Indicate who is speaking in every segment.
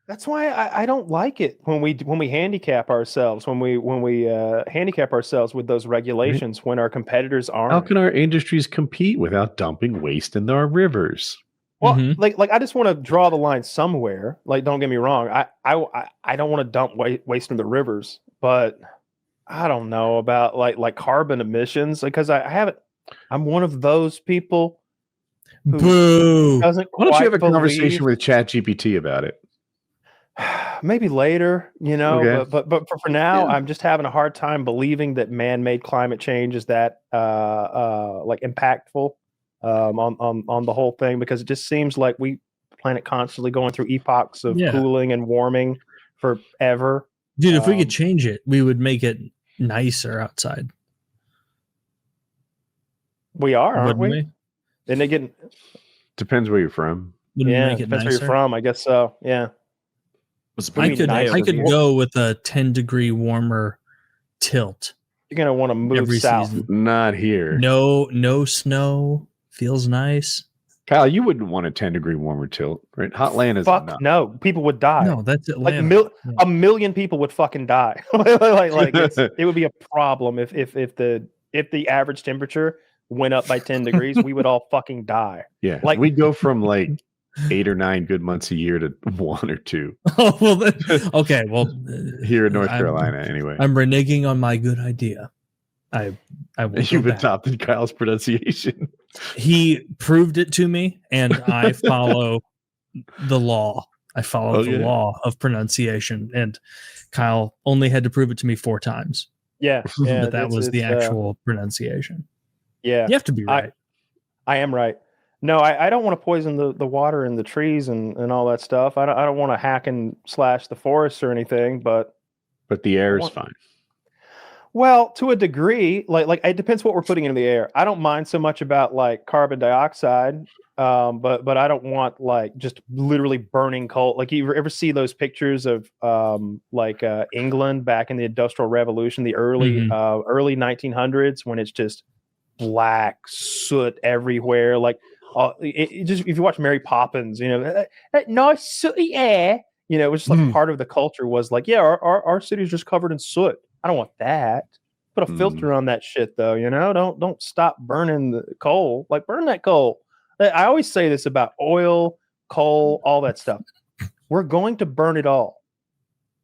Speaker 1: That's why I don't like it when we handicap ourselves, when we handicap ourselves with those regulations when our competitors aren't.
Speaker 2: How can our industries compete without dumping waste in our rivers?
Speaker 1: Well, like I just want to draw the line somewhere. Like, don't get me wrong, I don't want to dump waste in the rivers, but I don't know about like carbon emissions because I haven't. I'm one of those people.
Speaker 3: Boo!
Speaker 1: Doesn't
Speaker 2: Why don't you have a conversation with ChatGPT about it?
Speaker 1: Maybe later,
Speaker 2: Okay.
Speaker 1: but for now, I'm just having a hard time believing that man-made climate change is that like impactful on the whole thing, because it just seems like the planet constantly going through epochs of cooling and warming forever.
Speaker 3: Dude, if we could change it, we would make it nicer outside.
Speaker 1: We are, aren't we? Then they get.
Speaker 2: Depends where you're from.
Speaker 1: Depends where you're from. I guess so. Yeah.
Speaker 3: I could go with a 10-degree warmer tilt.
Speaker 1: You're gonna want to move south.
Speaker 2: Season. Not here.
Speaker 3: No snow. Feels nice.
Speaker 2: Kyle, you wouldn't want a 10-degree warmer tilt, right? Hot land is
Speaker 1: fuck no. People would die.
Speaker 3: No, that's Atlanta.
Speaker 1: Like a million people would fucking die. It would be a problem if the average temperature went up by 10 degrees. We would all fucking die.
Speaker 2: Yeah, like we'd go from like 8 or 9 good months a year to 1 or 2.
Speaker 3: Oh well, okay. Well,
Speaker 2: here in North Carolina, anyway.
Speaker 3: I'm reneging on my good idea. I will.
Speaker 2: You've adopted Kyle's pronunciation.
Speaker 3: He proved it to me, and I follow the law. I follow the law of pronunciation, and Kyle only had to prove it to me 4 times.
Speaker 1: Yeah,
Speaker 3: but that was the actual pronunciation.
Speaker 1: Yeah,
Speaker 3: you have to be right.
Speaker 1: I am right. No, I don't want to poison the water and the trees and all that stuff. I don't want to hack and slash the forests or anything, but
Speaker 2: the air is fine.
Speaker 1: Well, to a degree, like it depends what we're putting in the air. I don't mind so much about like carbon dioxide, but I don't want like just literally burning coal. Like, you ever see those pictures of England back in the Industrial Revolution, the early 1900s, when it's just black soot everywhere, like. Just if you watch Mary Poppins, that nice sooty air, it was just like part of the culture was like, yeah, our city's just covered in soot. I don't want that. Put a filter on that shit though, don't stop burning the coal. Like, burn that coal. I always say this about oil, coal, all that stuff. We're going to burn it all.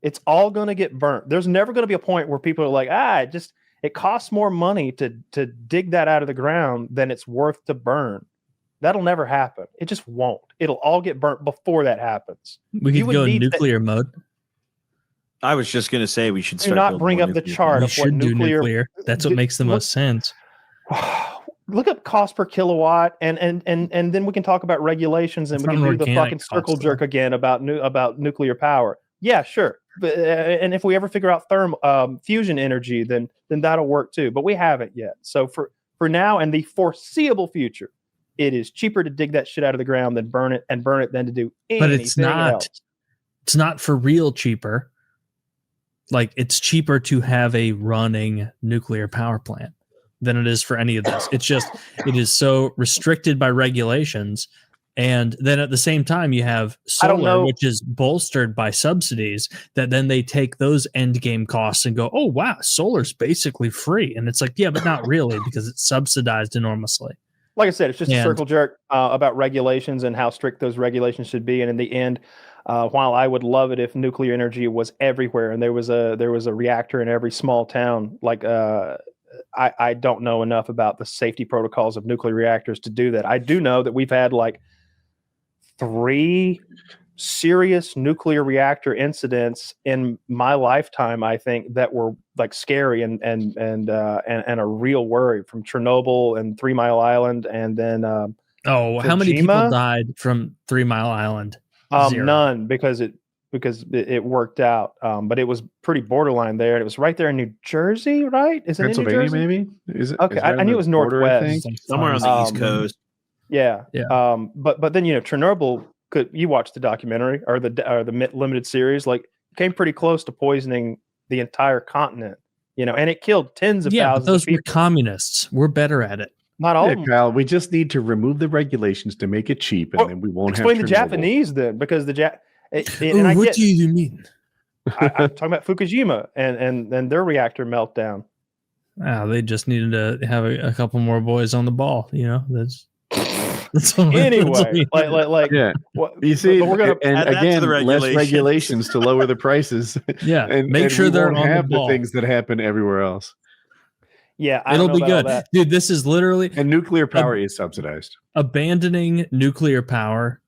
Speaker 1: It's all going to get burnt. There's never going to be a point where people are like, it costs more money to dig that out of the ground than it's worth to burn. That'll never happen. It just won't. It'll all get burnt before that happens.
Speaker 3: We could go in nuclear mode.
Speaker 4: I was just going to say we should
Speaker 1: start. Do not bring up the chart of what nuclear.
Speaker 3: That's what makes the most sense.
Speaker 1: Look up cost per kilowatt, and then we can talk about regulations, and we can do the fucking circle jerk again about nuclear power. Yeah, sure. And if we ever figure out fusion energy, then that'll work too. But we haven't yet. So for now and the foreseeable future, it is cheaper to dig that shit out of the ground than burn it than to do anything
Speaker 3: But it's not.
Speaker 1: else.
Speaker 3: It's not for real cheaper. Like, it's cheaper to have a running nuclear power plant than it is for any of this. It's just, it is so restricted by regulations. And then at the same time, you have solar, which is bolstered by subsidies, that then they take those end game costs and go, oh, wow, solar's basically free. And it's like, yeah, but not really, because it's subsidized enormously.
Speaker 1: Like I said, it's just a circle jerk about regulations and how strict those regulations should be. And in the end, while I would love it if nuclear energy was everywhere and there was a reactor in every small town, like I don't know enough about the safety protocols of nuclear reactors to do that. I do know that we've had like 3 serious nuclear reactor incidents in my lifetime, I think, that were like scary and a real worry, from Chernobyl and 3 Mile Island, and then
Speaker 3: how many people died from 3 Mile Island?
Speaker 1: None, because it worked out, but it was pretty borderline there, and it was right there in New Jersey, right? Is it
Speaker 2: Pennsylvania?
Speaker 1: In New Jersey?
Speaker 2: Maybe is it?
Speaker 1: Okay,
Speaker 2: is
Speaker 1: I knew it was Northwest,
Speaker 4: somewhere on the East Coast.
Speaker 1: Yeah. But then Chernobyl. You watched the documentary or the limited series, like, came pretty close to poisoning the entire continent, and it killed tens of thousands.
Speaker 3: But those
Speaker 1: of people.
Speaker 3: were communists. We're better at it.
Speaker 1: Not all of them.
Speaker 2: Kyle, we just need to remove the regulations to make it cheap, and then we won't
Speaker 1: explain
Speaker 2: have
Speaker 1: the Japanese then, because And
Speaker 3: what do you mean?
Speaker 1: I'm talking about Fukushima and their reactor meltdown.
Speaker 3: They just needed to have a couple more boys on the ball. That's
Speaker 1: anyway.
Speaker 2: Yeah.
Speaker 1: What,
Speaker 2: You see,
Speaker 1: we're gonna
Speaker 2: and
Speaker 4: add that to
Speaker 2: again,
Speaker 4: the
Speaker 2: less
Speaker 4: regulations.
Speaker 2: regulations to lower the prices.
Speaker 3: Yeah,
Speaker 2: and
Speaker 3: make sure
Speaker 2: we
Speaker 3: they're
Speaker 2: won't
Speaker 3: on
Speaker 2: have
Speaker 3: the ball.
Speaker 2: things that happen everywhere else.
Speaker 1: Yeah, I
Speaker 3: it'll
Speaker 1: don't know
Speaker 3: be
Speaker 1: about all
Speaker 3: good,
Speaker 1: that.
Speaker 3: dude. This is literally
Speaker 2: And nuclear power is subsidized.
Speaker 3: abandoning nuclear power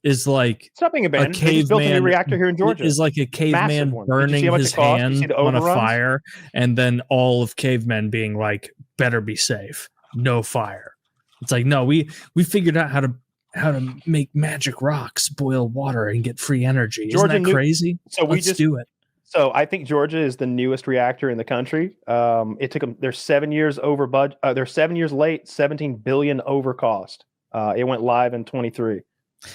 Speaker 3: is like
Speaker 1: It's not being abandoned. They just built a new reactor here in Georgia.
Speaker 3: is like a
Speaker 1: Massive
Speaker 3: caveman
Speaker 1: one. Did you see
Speaker 3: burning
Speaker 1: how much
Speaker 3: his
Speaker 1: it cost? Did you
Speaker 3: hand
Speaker 1: see the
Speaker 3: on a
Speaker 1: overruns?
Speaker 3: fire, and then all of cavemen being like, "Better be safe, no fire." It's like, no, we figured out how to make magic rocks boil water and get free energy.
Speaker 1: Georgia
Speaker 3: Isn't that crazy?
Speaker 1: So
Speaker 3: Let's do it.
Speaker 1: So I think Georgia is the newest reactor in the country. It took them. They're 7 years over budget. They're 7 years late. 17 billion over cost. It went live in 23.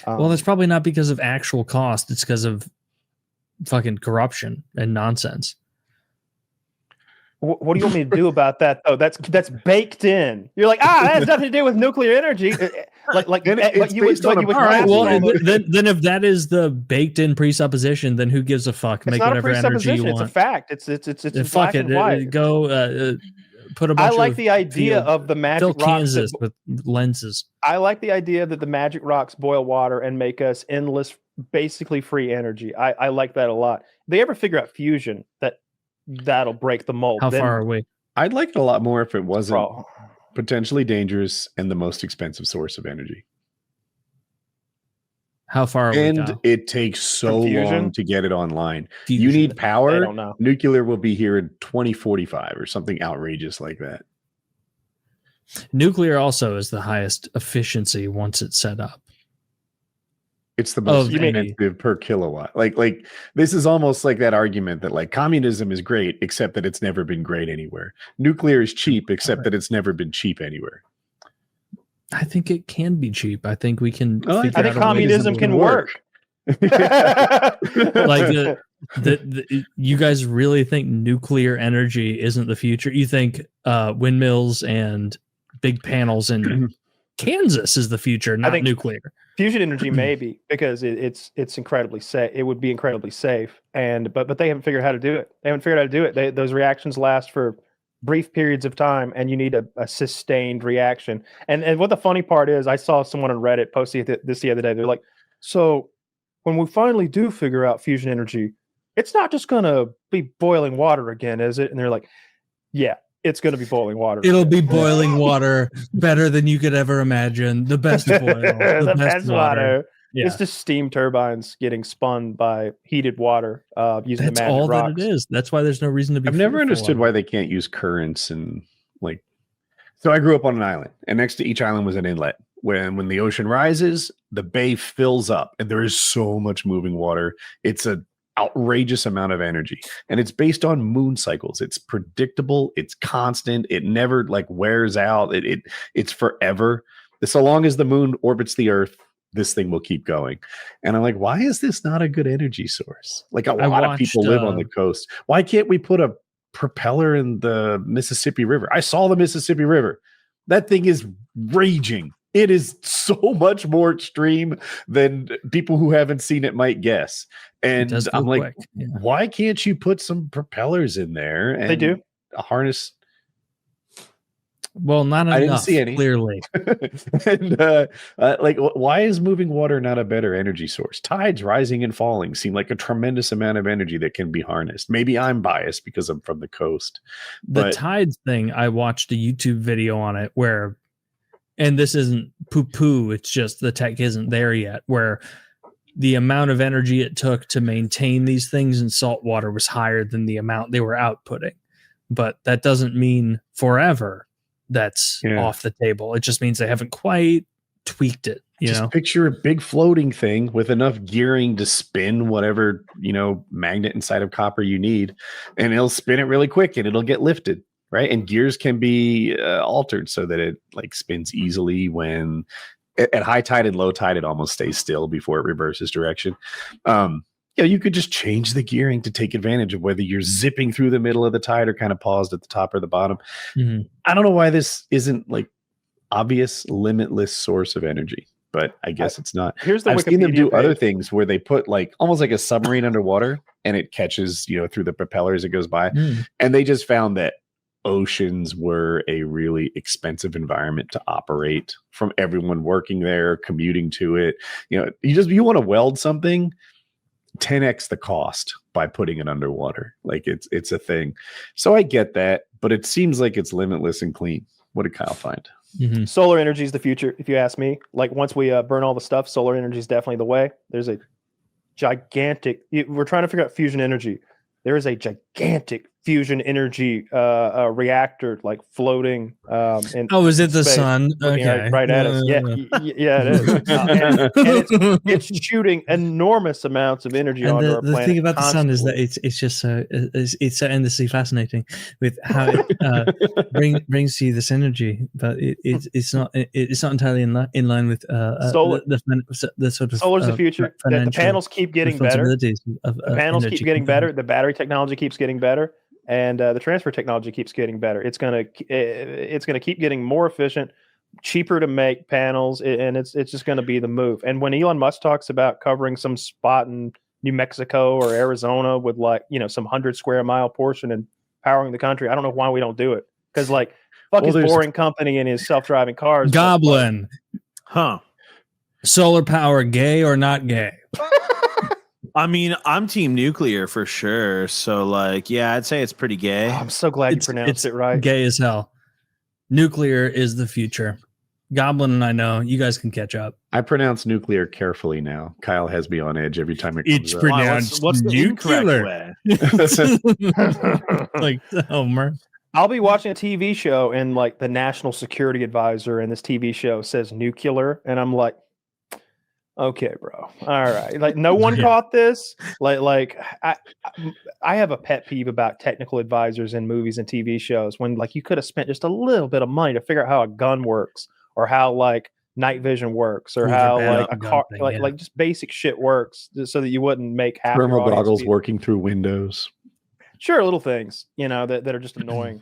Speaker 3: Well, that's probably not because of actual cost. It's because of fucking corruption and nonsense.
Speaker 1: What do you want me to do about that? Oh, that's baked in. You're like, that has nothing to do with nuclear energy. Like you would.
Speaker 3: All right. Well, then if that is the baked-in presupposition, then who gives a fuck?
Speaker 1: It's
Speaker 3: Make
Speaker 1: not a
Speaker 3: whatever energy you
Speaker 1: presupposition. It's
Speaker 3: want.
Speaker 1: a fact. It's
Speaker 3: Fuck
Speaker 1: black
Speaker 3: it.
Speaker 1: and white.
Speaker 3: Go put a bunch
Speaker 1: I like
Speaker 3: of
Speaker 1: the idea of the magic
Speaker 3: fill
Speaker 1: rocks.
Speaker 3: Kansas with lenses.
Speaker 1: I like the idea that the magic rocks boil water and make us endless, basically free energy. I like that a lot. If they ever figure out fusion, that'll break the mold.
Speaker 3: How far are we?
Speaker 2: I'd like it a lot more if it wasn't potentially dangerous and the most expensive source of energy.
Speaker 3: How far are we?
Speaker 2: And it takes so long to get it online.
Speaker 3: Fusion.
Speaker 2: You need
Speaker 1: I
Speaker 2: power.
Speaker 1: don't know.
Speaker 2: Nuclear will be here in 2045 or something outrageous like that.
Speaker 3: Nuclear also is the highest efficiency once it's set up.
Speaker 2: It's the most expensive per kilowatt. Like this is almost like that argument that like communism is great, except that it's never been great anywhere. Nuclear is cheap, except that it's never been cheap anywhere.
Speaker 3: I think it can be cheap. I think we can.
Speaker 1: I think communism can work.
Speaker 3: Like you guys really think nuclear energy isn't the future? You think windmills and big panels in Kansas is the future, not nuclear?
Speaker 1: Fusion energy maybe, because it's incredibly safe. It would be incredibly safe, but they haven't figured out how to do it. They haven't figured out how to do it. Those reactions last for brief periods of time, and you need a sustained reaction. And what the funny part is, I saw someone on Reddit posting this the other day. They're like, so when we finally do figure out fusion energy, it's not just gonna be boiling water again, is it? And they're like, yeah. It's going to be boiling water.
Speaker 3: It'll be boiling water, better than you could ever imagine. The best boil, the best water.
Speaker 1: Yeah. It's just steam turbines getting spun by heated water using the magic rocks.
Speaker 3: That it is. That's why there's no reason to be.
Speaker 2: I've never understood why they can't use currents and like. So I grew up on an island, and next to each island was an inlet. When the ocean rises, the bay fills up, and there is so much moving water. It's a outrageous amount of energy, and it's based on moon cycles. It's predictable, it's constant, it never like wears out. It's forever. So long as the moon orbits the earth, this thing will keep going. And I'm like, why is this not a good energy source? Like a lot of people live on the coast. Why can't we put a propeller in the Mississippi River? I saw the Mississippi River. That thing is raging. It is so much more extreme than people who haven't seen it might guess. And I'm like, why can't you put some propellers in there? And
Speaker 1: they do
Speaker 2: a harness.
Speaker 3: Well, not enough.
Speaker 2: I didn't see any.
Speaker 3: Clearly.
Speaker 2: And like, why is moving water not a better energy source? Tides rising and falling seem like a tremendous amount of energy that can be harnessed. Maybe I'm biased because I'm from the coast.
Speaker 3: The tides thing, I watched a YouTube video on it where, and this isn't poo-poo, it's just the tech isn't there yet, where the amount of energy it took to maintain these things in salt water was higher than the amount they were outputting. But that doesn't mean forever that's off the table. It just means they haven't quite tweaked it. You know,
Speaker 2: picture a big floating thing with enough gearing to spin whatever, magnet inside of copper you need, and it'll spin it really quick and it'll get lifted. Right. And gears can be altered so that it like spins easily when at high tide and low tide, it almost stays still before it reverses direction. You could just change the gearing to take advantage of whether you're zipping through the middle of the tide or kind of paused at the top or the bottom. Mm-hmm. I don't know why this isn't like obvious, limitless source of energy. but I guess it's not.
Speaker 1: Here's the
Speaker 2: I've seen them
Speaker 1: Wikipedia
Speaker 2: do other
Speaker 1: page.
Speaker 2: things where they put like almost like a submarine underwater, and it catches, through the propeller as it goes by. And they just found that oceans were a really expensive environment to operate, from everyone working there, commuting to it. You want to weld something, 10x the cost by putting it underwater. Like it's a thing. So I get that, but it seems like it's limitless and clean. What did Kyle find?
Speaker 1: Solar energy is the future, if you ask me. Like once we burn all the stuff, solar energy is definitely the way. There's a gigantic. We're trying to figure out fusion energy. There is a gigantic fusion energy reactor, like floating.
Speaker 3: Is it the
Speaker 1: space,
Speaker 3: sun? Okay,
Speaker 1: right at us. Yeah, it is. And it's shooting enormous amounts of energy
Speaker 3: and
Speaker 1: onto our
Speaker 3: the
Speaker 1: planet.
Speaker 3: thing about
Speaker 1: constantly.
Speaker 3: the sun is that it's just so it's so endlessly fascinating with how it brings you this energy, but it's not entirely in line with
Speaker 1: solar.
Speaker 3: The sort of
Speaker 1: Solar's the future. That the panels keep getting better. The panels keep getting better. The battery technology keeps getting better. And the transfer technology keeps getting better. It's gonna keep getting more efficient, cheaper to make panels, and it's just gonna be the move. And when Elon Musk talks about covering some spot in New Mexico or Arizona with some 100 square mile portion and powering the country, I don't know why we don't do it. Because his boring company and his self-driving cars.
Speaker 3: Goblin, solar power, gay or not gay?
Speaker 4: I mean, I'm team nuclear for sure. So, I'd say it's pretty gay.
Speaker 1: Oh, I'm so glad you pronounced it right.
Speaker 3: Gay as hell. Nuclear is the future. Goblin and I know. You guys can catch up.
Speaker 2: I pronounce nuclear carefully now. Kyle has me on edge every time it comes
Speaker 3: It's
Speaker 2: up.
Speaker 3: pronounced
Speaker 4: What's the incorrect way?
Speaker 3: Like Homer.
Speaker 1: I'll be watching a TV show and the national security advisor in this TV show says nuclear, and I'm like, okay, bro. All right. No one caught this. I have a pet peeve about technical advisors in movies and TV shows when you could have spent just a little bit of money to figure out how a gun works, or how night vision works, or how a car just basic shit works, so that you wouldn't make half
Speaker 2: thermal goggles working through windows.
Speaker 1: Sure, little things, that are just annoying.